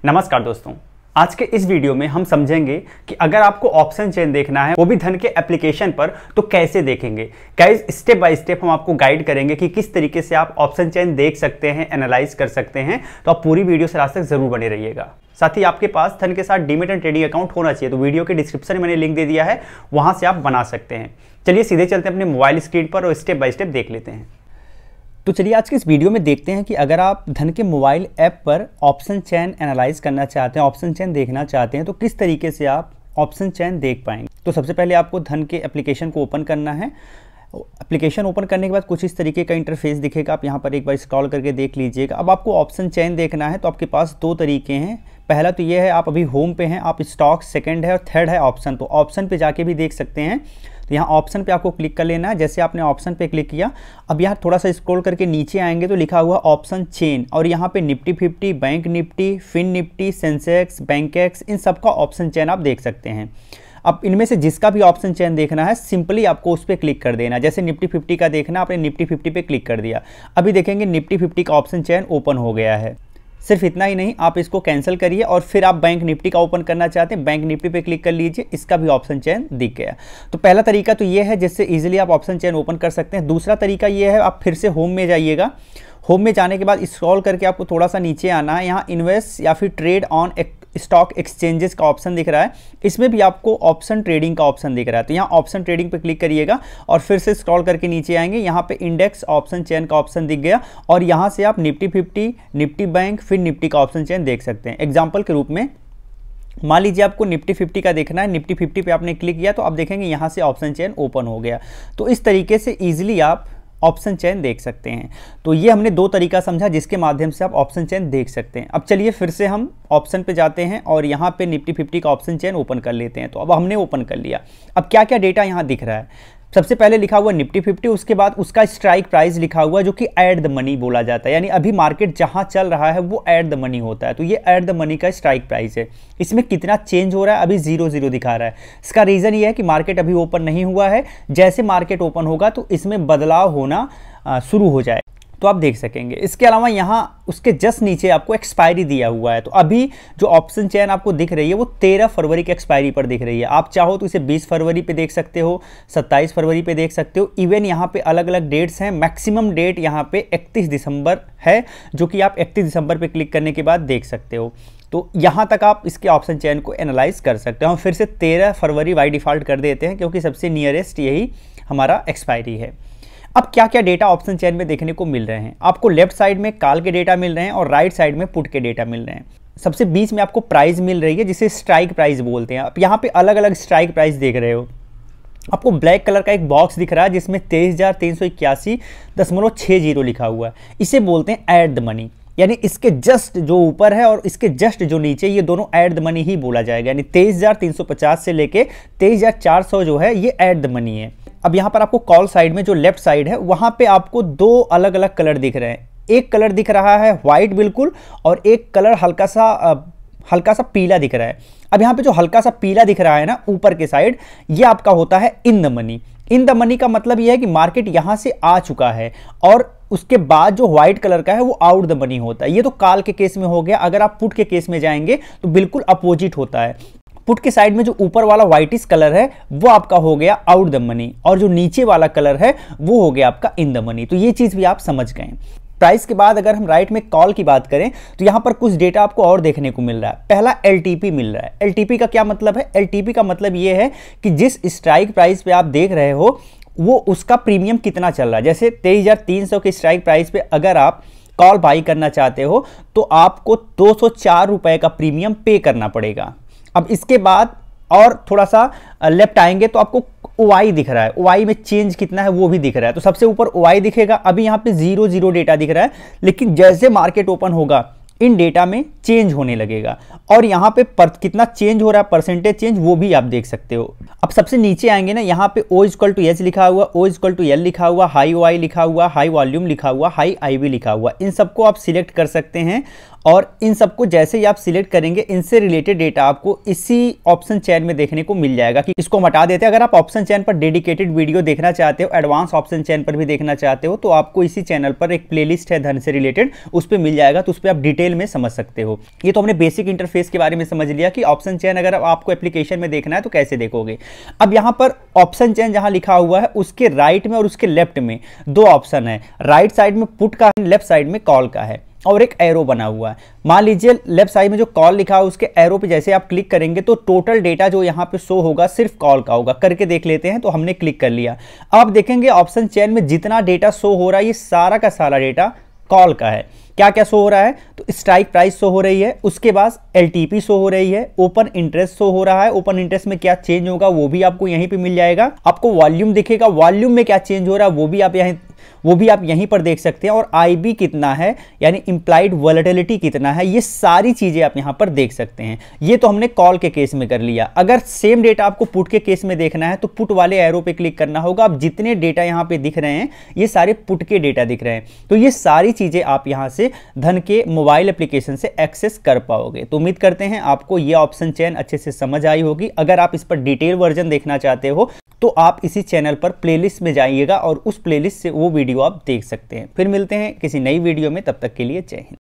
नमस्कार दोस्तों, आज के इस वीडियो में हम समझेंगे कि अगर आपको ऑप्शन चेन देखना है वो भी धन के एप्लीकेशन पर तो कैसे देखेंगे। गाइस, स्टेप बाय स्टेप हम आपको गाइड करेंगे कि किस तरीके से आप ऑप्शन चेन देख सकते हैं, एनालाइज कर सकते हैं। तो आप पूरी वीडियो से लास्ट तक जरूर बने रहिएगा। साथ ही आपके पास धन के साथ डीमैट एंड ट्रेडिंग अकाउंट होना चाहिए, तो वीडियो के डिस्क्रिप्शन में मैंने लिंक दे दिया है, वहां से आप बना सकते हैं। चलिए सीधे चलते हैं अपने मोबाइल स्क्रीन पर और स्टेप बाय स्टेप देख लेते हैं। तो चलिए आज के इस वीडियो में देखते हैं कि अगर आप धन के मोबाइल ऐप पर ऑप्शन चेन एनालाइज करना चाहते हैं, ऑप्शन चेन देखना चाहते हैं, तो किस तरीके से आप ऑप्शन चेन देख पाएंगे। तो सबसे पहले आपको धन के एप्लीकेशन को ओपन करना है। एप्लीकेशन ओपन करने के बाद कुछ इस तरीके का इंटरफेस दिखेगा। आप यहाँ पर एक बार स्क्रॉल करके देख लीजिएगा। अब आपको ऑप्शन चेन देखना है तो आपके पास दो तरीके हैं। पहला तो ये है, आप अभी होम पे हैं, आप स्टॉक, सेकंड है और थर्ड है ऑप्शन। तो ऑप्शन पे जाके भी देख सकते हैं। तो यहाँ ऑप्शन पे आपको क्लिक कर लेना है। जैसे आपने ऑप्शन पे क्लिक किया, अब यहाँ थोड़ा सा स्क्रॉल करके नीचे आएंगे तो लिखा हुआ ऑप्शन चेन, और यहाँ पे Nifty 50, bank Nifty, fin Nifty, Sensex, Bankex, इन सब का ऑप्शन चेन आप देख सकते हैं। अब इनमें से जिसका भी ऑप्शन चेन देखना है, सिंपली आपको उस पर क्लिक कर देना। जैसे निफ्टी 50 का देखना, आपने निफ्टी 50 पे क्लिक कर दिया। अभी देखेंगे निफ्टी 50 का ऑप्शन चेन ओपन हो गया है। सिर्फ इतना ही नहीं, आप इसको कैंसिल करिए और फिर आप बैंक निफ्टी का ओपन करना चाहते हैं, बैंक निफ्टी पे क्लिक कर लीजिए, इसका भी ऑप्शन चेन दिख गया। तो पहला तरीका तो ये है जिससे इजीली आप ऑप्शन चेन ओपन कर सकते हैं। दूसरा तरीका ये है, आप फिर से होम में जाइएगा। होम में जाने के बाद स्क्रॉल करके आपको थोड़ा सा नीचे आना है। यहाँ इन्वेस्ट या फिर ट्रेड ऑन स्टॉक एक्सचेंजेस का ऑप्शन दिख रहा है, इसमें भी आपको ऑप्शन ट्रेडिंग का ऑप्शन दिख रहा है। तो यहाँ ऑप्शन ट्रेडिंग पे क्लिक करिएगा और फिर से स्क्रॉल करके नीचे आएंगे। यहाँ पे इंडेक्स ऑप्शन चेन का ऑप्शन दिख गया और यहाँ से आप निफ्टी 50, निफ्टी बैंक, फिर निफ्टी का ऑप्शन चेन देख सकते हैं। एग्जाम्पल के रूप में मान लीजिए आपको निफ्टी 50 का देखना है, निफ्टी 50 पे आपने क्लिक किया तो आप देखेंगे यहाँ से ऑप्शन चेन ओपन हो गया। तो इस तरीके से ईजिली आप ऑप्शन चेन देख सकते हैं। तो ये हमने दो तरीका समझा जिसके माध्यम से आप ऑप्शन चेन देख सकते हैं। अब चलिए फिर से हम ऑप्शन पे जाते हैं और यहाँ पे निफ्टी 50 का ऑप्शन चेन ओपन कर लेते हैं। तो अब हमने ओपन कर लिया। अब क्या क्या डेटा यहाँ दिख रहा है, सबसे पहले लिखा हुआ निफ्टी 50, उसके बाद उसका स्ट्राइक प्राइस लिखा हुआ जो कि एट द मनी बोला जाता है, यानी अभी मार्केट जहां चल रहा है वो एट द मनी होता है। तो ये एट द मनी का स्ट्राइक प्राइस है। इसमें कितना चेंज हो रहा है, अभी 0 दिखा रहा है। इसका रीज़न ये है कि मार्केट अभी ओपन नहीं हुआ है। जैसे मार्केट ओपन होगा तो इसमें बदलाव होना शुरू हो जाए तो आप देख सकेंगे। इसके अलावा यहाँ उसके जस्ट नीचे आपको एक्सपायरी दिया हुआ है। तो अभी जो ऑप्शन चेन आपको दिख रही है वो 13 फरवरी की एक्सपायरी पर दिख रही है। आप चाहो तो इसे 20 फरवरी पे देख सकते हो, 27 फरवरी पे देख सकते हो। इवन यहाँ पे अलग अलग डेट्स हैं। मैक्सिमम डेट यहाँ पे 31 दिसंबर है, जो कि आप 31 दिसंबर पे क्लिक करने के बाद देख सकते हो। तो यहाँ तक आप इसके ऑप्शन चेन को एनालाइज कर सकते हो। हम फिर से 13 फरवरी बाई डिफ़ॉल्ट कर देते हैं क्योंकि सबसे नियरेस्ट यही हमारा एक्सपायरी है। अब क्या क्या डेटा ऑप्शन चेन में देखने को मिल रहे हैं, आपको लेफ्ट साइड में कॉल के डेटा मिल रहे हैं और राइट साइड में पुट के डेटा मिल रहे हैं। सबसे बीच में आपको प्राइस मिल रही है जिसे स्ट्राइक प्राइस बोलते हैं। आप यहाँ पे अलग अलग स्ट्राइक प्राइस देख रहे हो। आपको ब्लैक कलर का एक बॉक्स दिख रहा है जिसमें 23,381.60 लिखा हुआ है। इसे बोलते हैं एट द मनी, यानी इसके जस्ट जो ऊपर है और इसके जस्ट जो नीचे, ये दोनों एट द मनी ही बोला जाएगा। यानी 23,350 से लेके 23,400 जो है ये एट द मनी है। अब यहाँ पर आपको कॉल साइड में जो लेफ्ट साइड है वहाँ पे आपको दो अलग अलग कलर दिख रहे हैं। एक कलर दिख रहा है वाइट बिल्कुल, और एक कलर हल्का सा पीला दिख रहा है। अब यहाँ पे जो हल्का सा पीला दिख रहा है ना ऊपर के साइड, ये आपका होता है in the money. In the money का मतलब यह है कि मार्केट यहाँ से आ चुका है, और उसके बाद जो व्हाइट कलर का है वो आउट द मनी होता है। ये तो कॉल के केस में हो गया। अगर आप पुट के केस में जाएंगे तो बिल्कुल अपोजिट होता है। पुट के साइड में जो ऊपर वाला व्हाइटिश कलर है वो आपका हो गया आउट द मनी, और जो नीचे वाला कलर है वो हो गया आपका इन द मनी। तो ये चीज भी आप समझ गए। प्राइस के बाद अगर हम राइट में कॉल की बात करें तो यहाँ पर कुछ डेटा आपको और देखने को मिल रहा है। पहला LTP मिल रहा है। LTP का क्या मतलब है? LTP का मतलब ये है कि जिस स्ट्राइक प्राइस पे आप देख रहे हो वो उसका प्रीमियम कितना चल रहा है। जैसे 23,300 के स्ट्राइक प्राइस पे अगर आप कॉल बाई करना चाहते हो तो आपको 204 रुपए का प्रीमियम पे करना पड़ेगा। अब इसके बाद और थोड़ा सा लेफ्ट आएंगे तो आपको OI दिख रहा है। OI में चेंज कितना है वो भी दिख रहा है। तो सबसे ऊपर OI दिखेगा। अभी यहाँ पे 0 डेटा दिख रहा है, लेकिन जैसे मार्केट ओपन होगा इन डेटा में चेंज होने लगेगा, और यहाँ पे कितना चेंज हो रहा है, परसेंटेज चेंज, वो भी आप देख सकते हो। अब सबसे नीचे आएंगे ना, यहाँ पे O=H लिखा हुआ, O=L लिखा हुआ, हाई OI लिखा हुआ, हाई वॉल्यूम लिखा हुआ, हाई IV लिखा हुआ। इन सबको आप सिलेक्ट कर सकते हैं और इन सबको जैसे ही आप सिलेक्ट करेंगे इनसे रिलेटेड डेटा आपको इसी ऑप्शन चेन में देखने को मिल जाएगा। कि इसको हटा देते हैं। अगर आप ऑप्शन चेन पर डेडिकेटेड वीडियो देखना चाहते हो, एडवांस ऑप्शन चेन पर भी देखना चाहते हो, तो आपको इसी चैनल पर एक प्लेलिस्ट है धन से रिलेटेड, उस पर मिल जाएगा, तो उस पर आप डिटेल में समझ सकते हो। ये तो हमने बेसिक इंटरफेस के बारे में समझ लिया कि ऑप्शन चेन अगर आपको एप्लीकेशन में देखना है तो कैसे देखोगे। अब यहां पर ऑप्शन चेन जहां लिखा हुआ है उसके राइट में और उसके लेफ्ट में दो ऑप्शन है। राइट साइड में पुट का है, लेफ्ट साइड में कॉल का है, और एक एरो बना हुआ है। मान लीजिए लेफ्ट साइड में जो कॉल लिखा है उसके एरो पे जैसे आप क्लिक करेंगे तो टोटल डेटा जो यहाँ पे शो होगा सिर्फ कॉल का होगा। करके देख लेते हैं। तो हमने क्लिक कर लिया। आप देखेंगे ऑप्शन चेन में जितना डेटा शो हो रहा है ये सारा का सारा डेटा कॉल का है। क्या क्या शो हो रहा है? तो स्ट्राइक प्राइस शो हो रही है, उसके बाद एलटीपी शो हो रही है, ओपन इंटरेस्ट शो हो रहा है। ओपन इंटरेस्ट में क्या चेंज होगा वो भी आपको यहीं पे मिल जाएगा। आपको वॉल्यूम दिखेगा, वॉल्यूम में क्या चेंज हो रहा है वो भी आप यहीं पर देख सकते हैं। और आईबी कितना है यानी इंप्लाइड वोलेटिलिटी कितना है, ये सारी चीजें आप यहां पर देख सकते हैं। ये तो हमने कॉल के केस में कर लिया। अगर सेम डेटा आपको पुट के केस में देखना है तो पुट वाले एरो पे क्लिक करना होगा। अब जितने डेटा यहां पे दिख रहे हैं ये सारे पुट के डेटा दिख रहे हैं। तो ये सारी चीजें आप यहां से धन के मोबाइल एप्लीकेशन से एक्सेस कर पाओगे। तो उम्मीद करते हैं आपको ये ऑप्शन चेन अच्छे से समझ आई होगी। अगर आप इस पर डिटेल वर्जन देखना चाहते हो तो आप इसी चैनल पर प्लेलिस्ट में जाइएगा और उस प्लेलिस्ट से वो वीडियो आप देख सकते हैं। फिर मिलते हैं किसी नई वीडियो में, तब तक के लिए जय हिंद।